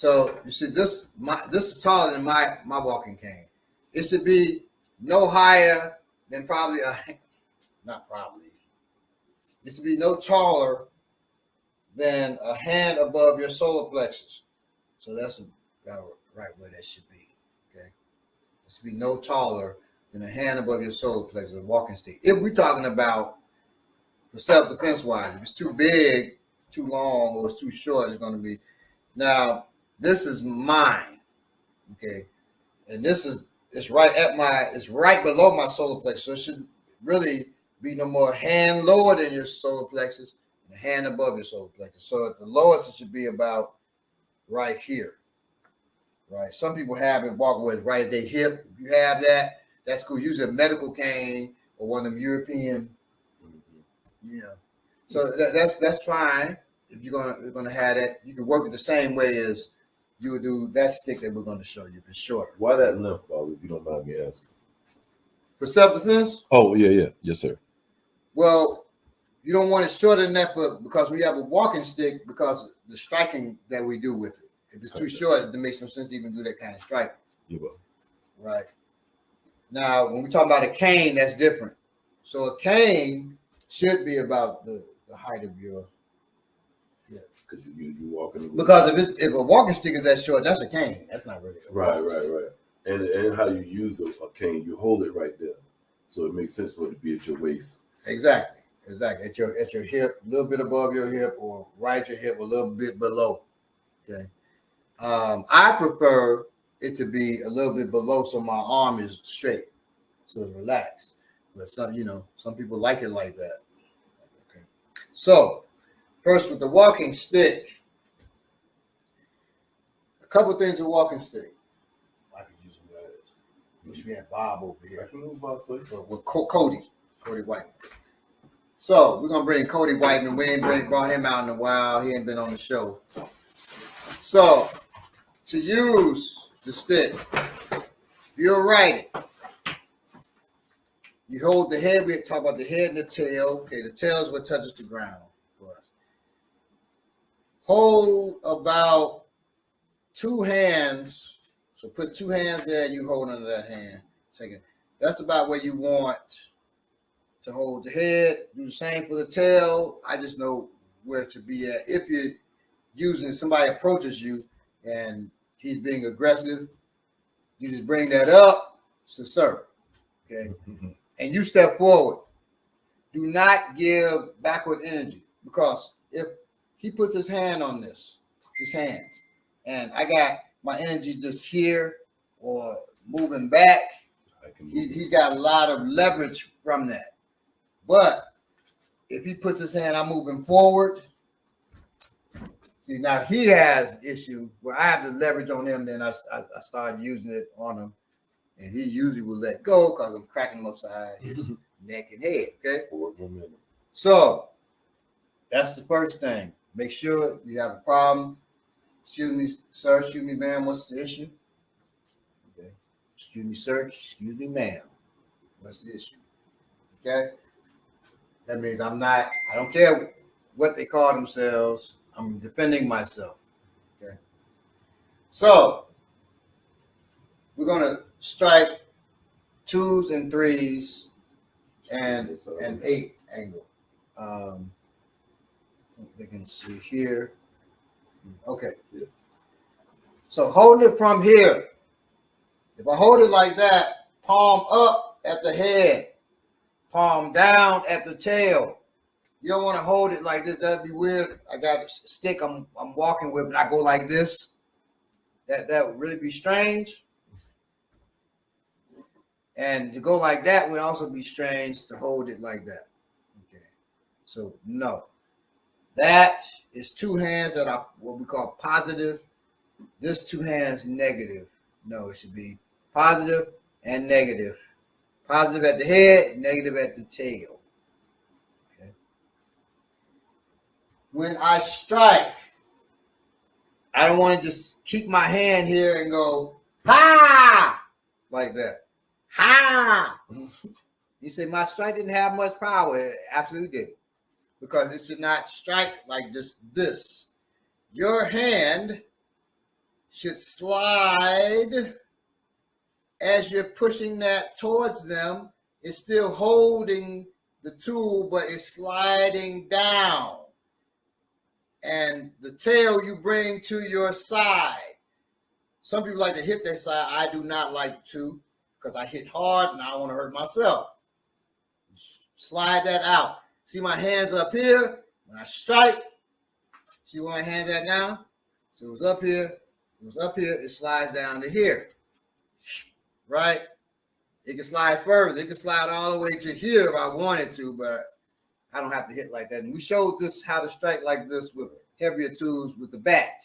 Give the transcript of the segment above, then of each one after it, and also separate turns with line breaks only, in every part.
So you see, this is taller than my walking cane. It should be no higher than probably not probably. It should be no taller than a hand above your solar plexus. So that's about right where that should be. Okay, it should be no taller than a hand above your solar plexus, a walking stick. If we're talking about for self-defense wise, if it's too big, too long, or it's too short, it's going to be. Now, this is mine, okay, and it's right below my solar plexus, so it should really be no more hand lower than your solar plexus and a hand above your solar plexus. So at the lowest, it should be about right here, right? Some people have it walk where it's right at their hip. If you have that, that's cool. Use a medical cane or one of them European, So that's fine. If you're gonna have that, you can work it the same way as you would do that stick that we're going to show you. It's shorter.
Why that length, Bob, if you don't mind me asking?
For self-defense?
Oh, yeah. Yes, sir.
Well, you don't want it shorter than that because we have a walking stick because of the striking that we do with it. If it's too short, it makes no sense to even do that kind of striking.
Yeah,
right. Now, when we talk about a cane, that's different. So a cane should be about the height of your
because you walking.
Because if a walking stick is that short, that's a cane. That's not really
right. And how you use a cane, you hold it right there, so it makes sense for it to be at your waist.
Exactly. At your hip, a little bit above your hip, or right at your hip, a little bit below. Okay. I prefer it to be a little bit below, so my arm is straight, so it's relaxed. But some people like it like that. Okay. So. First, with the walking stick, a couple things with walking stick. I could use some letters. Wish we had Bob over here. With Cody Whiteman. So we're gonna bring Cody Whiteman. We ain't brought him out in a while. He ain't been on the show. So to use the stick, you're right. You hold the head. We talk about the head and the tail. Okay, the tail is what touches the ground. Hold about 2 hands. So put 2 hands there and you hold under that hand. Second. That's about where you want to hold the head. Do the same for the tail. I just know where to be at. If you're using somebody approaches you and he's being aggressive, you just bring that up. So, sir. Okay. And you step forward. Do not give backward energy because if he puts his hand on his hands, and I got my energy just here or moving back. He's got a lot of leverage from that. But if he puts his hand, I'm moving forward. See, now he has issue where I have the leverage on him, then I started using it on him, and he usually will let go because I'm cracking him upside his neck and head. Okay. So that's the first thing. Make sure you have a problem. Excuse me, sir. Excuse me, ma'am. What's the issue? Okay. Excuse me, sir. Excuse me, ma'am. What's the issue? Okay. That means I don't care what they call themselves. I'm defending myself. Okay. So we're gonna strike 2s and 3s and 8 angle. They can see here. Okay. Yeah. So hold it from here. If I hold it like that, palm up at the head, palm down at the tail. You don't want to hold it like this. That'd be weird. I got a stick I'm walking with, and I go like this. That would really be strange. And to go like that would also be strange to hold it like that. Okay. So no. That is 2 hands that are what we call positive. This 2 hands negative. No, it should be positive and negative. Positive at the head, negative at the tail. Okay. When I strike, I don't want to just keep my hand here and go, ha! Like that. Ha! You say my strike didn't have much power. It absolutely did. Because it should not strike like just this. Your hand should slide as you're pushing that towards them. It's still holding the tool, but it's sliding down. And the tail you bring to your side. Some people like to hit their side. I do not like to, because I hit hard and I don't want to hurt myself. Slide that out. See my hands up here? When I strike, see where my hands at now? So it was up here, it was up here, it slides down to here. Right? It can slide further. It can slide all the way to here if I wanted to, but I don't have to hit like that. And we showed this how to strike like this with heavier tools with the bat.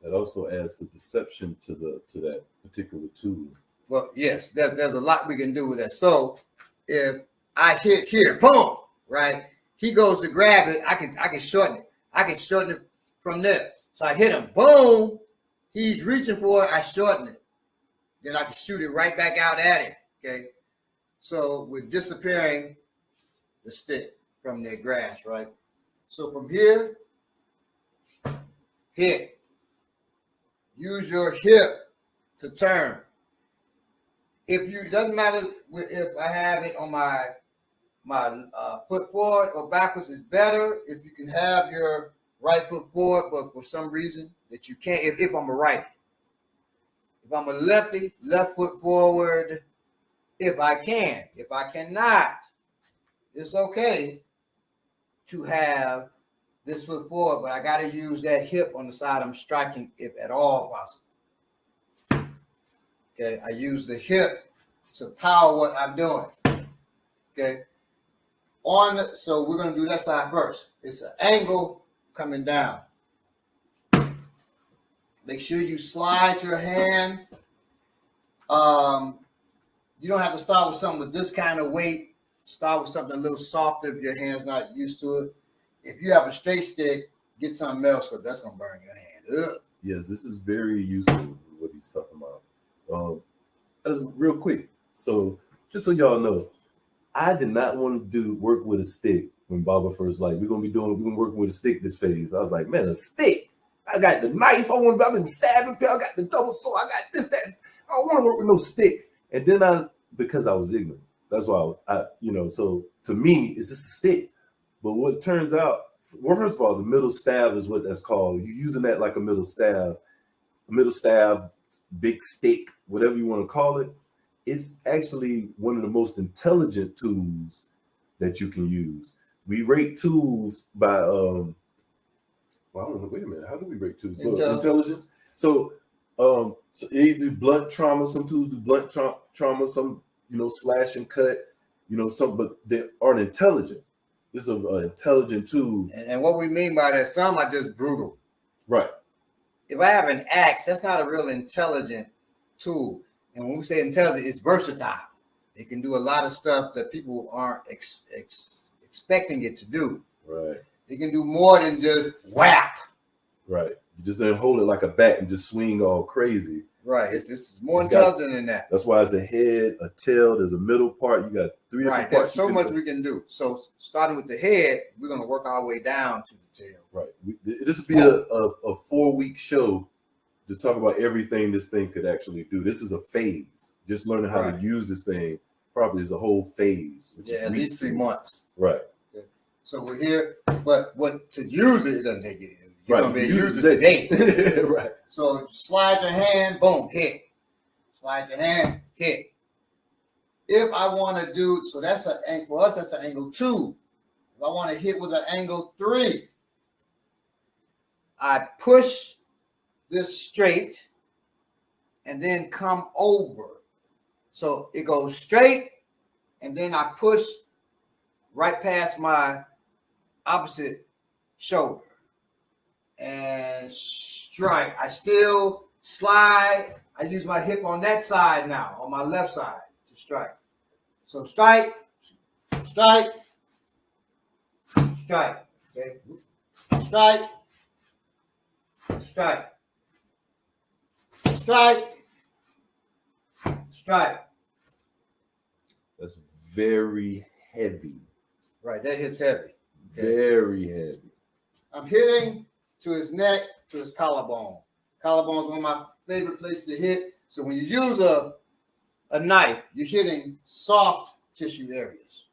That also adds a deception to that particular tool.
Well, yes, there's a lot we can do with that. So if I hit here, boom, right? He goes to grab it. I can shorten it. I can shorten it from there. So I hit him, boom. He's reaching for it. I shorten it. Then I can shoot it right back out at him. Okay. So we're disappearing the stick from their grasp, right? So from here, hit. Use your hip to turn. If you, it doesn't matter if I have it on my foot forward or backwards, is better if you can have your right foot forward, but for some reason that you can't, if I'm a righty. If I'm a lefty, left foot forward, if I can. If I cannot, it's okay to have this foot forward, but I got to use that hip on the side I'm striking if at all possible. Okay, I use the hip to power what I'm doing. Okay, so we're going to do that side first. It's an angle coming down. Make sure you slide your hand. You don't have to start with something with this kind of weight. Start with something a little softer if your hand's not used to it. If you have a straight stick, get something else because that's going to burn your hand up.
Yes, this is very useful, what he's talking about. That's real quick. So just so y'all know, I did not want to work with a stick when Baba first we're gonna be working with a stick this phase. I was like, man, a stick. I got the knife. I've been stabbing people. I got the double sword. I got this, that. I don't want to work with no stick. And then because I was ignorant. That's why so to me, it's just a stick. But what it turns out, well, first of all, the middle staff is what that's called. You're using that like a middle staff, big stick, whatever you want to call it. It's actually one of the most intelligent tools that you can use. We rate tools by well, I don't know. Wait a minute. How do we rate tools? Intelligence. So they do blunt trauma. Some tools do blunt trauma. Some slash and cut. Some, but they aren't intelligent. This is an intelligent tool.
And what we mean by that, some are just brutal.
Right.
If I have an axe, that's not a real intelligent tool. And when we say intelligent, it's versatile. It can do a lot of stuff that people aren't expecting it to do.
Right.
It can do more than just whap.
Right. You just don't hold it like a bat and just swing all crazy.
Right. It's more intelligent than that.
That's why it's a head, a tail, there's a middle part. You got three different parts.
There's so much we can do. So starting with the head, we're going to work our way down to the tail.
Right. This would be a 4-week show to talk about everything this thing could actually do. This is a phase. Just learning how to use this thing probably is a whole phase. Which is
at least 3 months.
Right.
Okay. So we're here, but to use it doesn't take it. You're going to be able to use it today.
Right.
So slide your hand, boom, hit. Slide your hand, hit. If I want to do, so that's an angle, for us, that's an angle 2. If I want to hit with an angle 3, I push this straight and then come over. So it goes straight and then I push right past my opposite shoulder and strike. I still slide. I use my hip on that side now, on my left side to strike. So strike, strike, strike. Okay. Strike, strike, strike, strike.
That's very heavy.
Right, that hits heavy.
Okay. Very heavy.
I'm hitting to his neck, to his collarbone. Collarbone is one of my favorite places to hit. So when you use a knife, you're hitting soft tissue areas.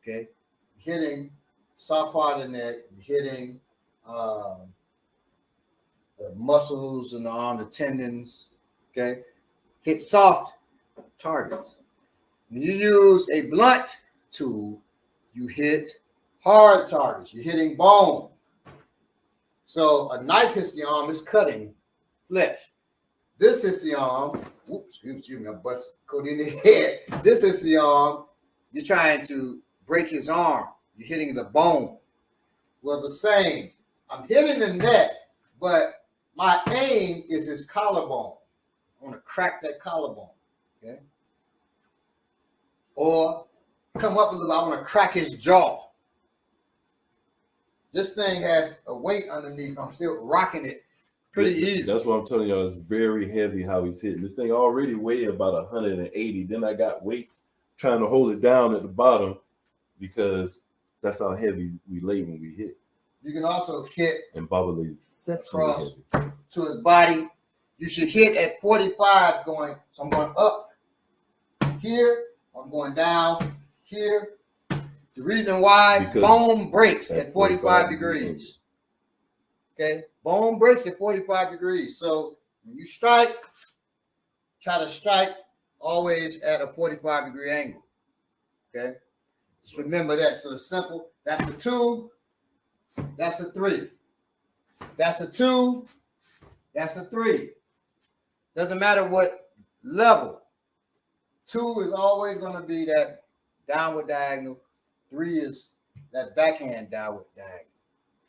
Okay, you're hitting soft part of the neck. You're hitting the muscles in the arm, the tendons. Okay, hit soft targets. When you use a blunt tool, you hit hard targets. You're hitting bone. So a knife hits the arm, it's cutting flesh. This hits the arm. Whoops, excuse me, I bust Cody in the head. This hits the arm. You're trying to break his arm. You're hitting the bone. Well, the same. I'm hitting the neck, but my aim is his collarbone. I want to crack that collarbone. Okay. Or come up a little bit, I want to crack his jaw. This thing has a weight underneath. I'm still rocking it pretty easy.
That's what I'm telling y'all. It's very heavy how he's hitting. This thing already weighed about 180. Then I got weights trying to hold it down at the bottom because that's how heavy we lay when we hit.
You can also hit
and Baba lays exceptionally heavy
to his body. You should hit at 45 going. So I'm going up here. I'm going down here. The reason why because bone breaks at 45 degrees. Okay, bone breaks at 45 degrees. So when you strike, try to strike always at a 45 degree angle. Okay, just remember that. So it's simple. That's a 2. That's a 3. That's a 2. That's a 3. Doesn't matter what level. 2 is always going to be that downward diagonal. 3 is that backhand downward diagonal.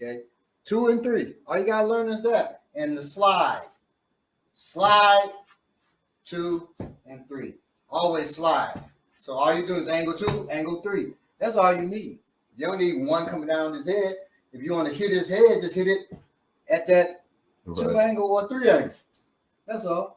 Okay, 2 and 3. All you gotta learn is that. And the slide. Slide, 2 and 3. Always slide. So all you do is angle 2, angle 3. That's all you need. You don't need one coming down his head. If you want to hit his head, just hit it at that 2 angle or 3 angle. That's all.